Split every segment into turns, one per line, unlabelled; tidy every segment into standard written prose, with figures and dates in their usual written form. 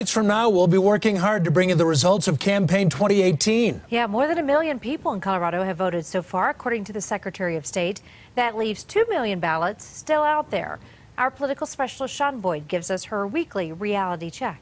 weeks from now, we'll be working hard to bring you the results of campaign 2018.
Yeah, more than 1 million people in Colorado have voted so far, according to the Secretary of State. That leaves 2 million ballots still out there. Our political specialist Shaun gives us her weekly reality check.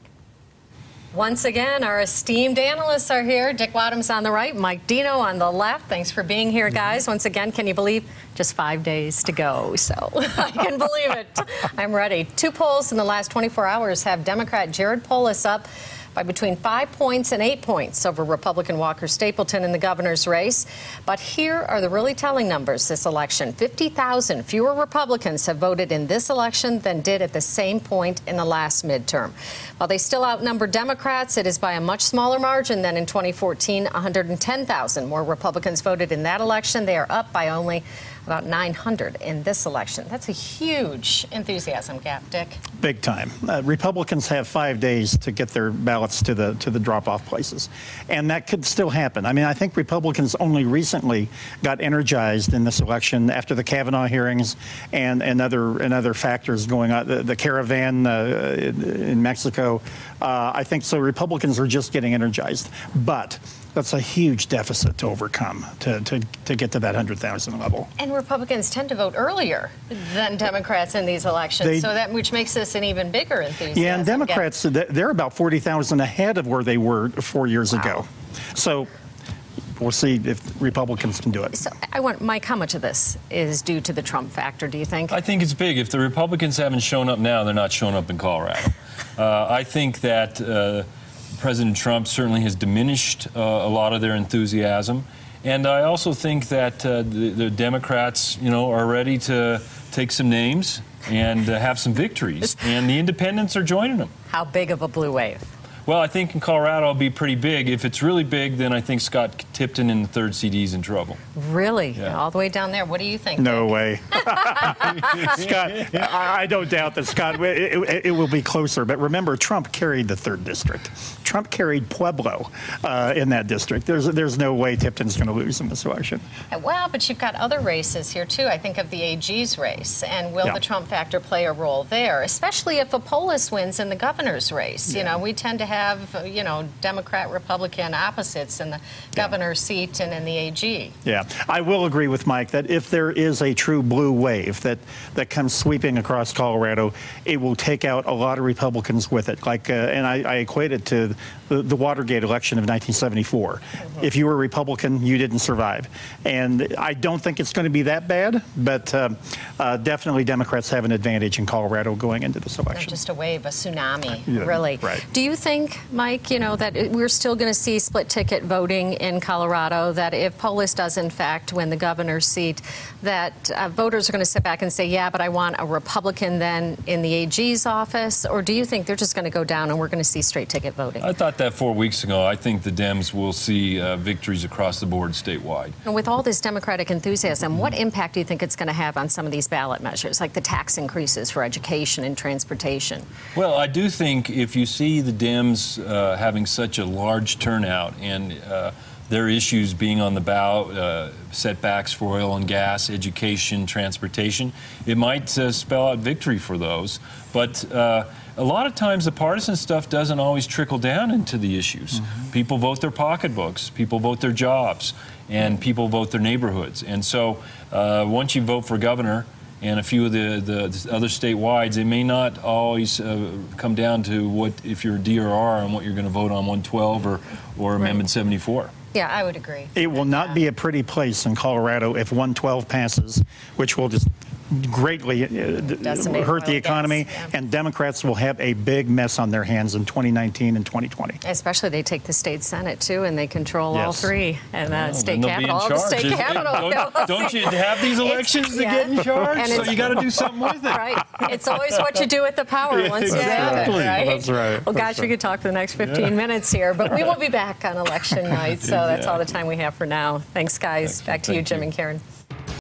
Once again, our esteemed analysts are here. Dick Wadham's on the right, Mike Dino on the left. Thanks for being here, guys. Once again, can you believe just 5 days to go? So I can believe it. I'm ready. 2 polls in the last 24 hours have Democrat Jared Polis up by between 5 points and 8 points over Republican Walker Stapleton in the governor's race. But here are the really telling numbers this election. 50,000 fewer Republicans have voted in this election than did at the same point in the last midterm. While they still outnumber Democrats, it is by a much smaller margin than in 2014. 110,000 more Republicans voted in that election. They are up by only about 900 in this election. That's a huge enthusiasm gap, Dick.
Big time. Republicans have 5 days to get their ballots to the drop-off places, and that could still happen. I mean, I think Republicans only recently got energized in this election after the Kavanaugh hearings and other factors going on. The caravan in Mexico. I think so. Republicans are just getting energized, but that's a huge deficit to overcome to get to that 100,000 level.
And Republicans tend to vote earlier than Democrats in these elections, which makes this an even bigger enthusiasm.
Yeah, and Democrats, they're about 40,000 ahead of where they were 4 years ago. So we'll see if Republicans can do it.
So Mike, how much of this is due to the Trump factor, do you think?
I think it's big. If the Republicans haven't shown up now, they're not showing up in Colorado. I think that President Trump certainly has diminished a lot of their enthusiasm. And I also think that the Democrats, are ready to take some names and have some victories. And the independents are joining them.
How big of a blue wave?
Well, I think in Colorado it'll be pretty big. If it's really big, then I think Scott Tipton in the 3rd CD is in trouble.
Really?
Yeah.
All the way down there? What do you think?
No
Dick?
way. Scott, I don't doubt that Scott, it will be closer. But remember, Trump carried the 3rd district. Trump carried Pueblo in that district. There's no way Tipton's going to lose in this election.
Well, but you've got other races here, too. I think of the AG's race. And will the Trump factor play a role there, especially if a Polis wins in the governor's race? You know, we tend to have, Democrat-Republican opposites in the governor's seat and in the AG.
Yeah, I will agree with Mike that if there is a true blue wave that comes sweeping across Colorado, it will take out a lot of Republicans with it. And I equate it to the Watergate election of 1974. If you were a Republican, you didn't survive. And I don't think it's going to be that bad, but definitely Democrats have an advantage in Colorado going into this election.
Not just a wave, a tsunami, really.
Right.
Do you think, Mike, that we're still going to see split-ticket voting in Colorado, that if Polis does, in fact, win the governor's seat, that voters are going to sit back and say, yeah, but I want a Republican then in the AG's office? Or do you think they're just going to go down and we're going to see straight-ticket voting?
I thought that 4 weeks ago. I think the Dems will see victories across the board statewide.
And with all this Democratic enthusiasm, what impact do you think it's going to have on some of these ballot measures, like the tax increases for education and transportation?
Well, I do think if you see the Dems having such a large turnout and their issues being on the ballot, setbacks for oil and gas, education, transportation, it might spell out victory for those. But a lot of times the partisan stuff doesn't always trickle down into the issues. People vote their pocketbooks, people vote their jobs, and people vote their neighborhoods. And so once you vote for governor and a few of the other statewides, it may not always come down to what, if you're a DRR, and what you're going to vote on 112 or Amendment 74.
Yeah, I would agree.
It will not be a pretty place in Colorado if 112 passes, which will just greatly hurt the economy, and Democrats will have a big mess on their hands in 2019 and 2020.
Especially they take the state Senate, too, and they control all three, and state capital, all the state capital.
Don't you have these elections to get in charge? So you got to do something with it.
Right. It's always what you do with the power once you have it, right?
That's right.
Well, gosh, we could talk for the next 15 minutes here, but we will be back on election night, so that's all the time we have for now. Thanks, guys. Back to you, Jim and Karen.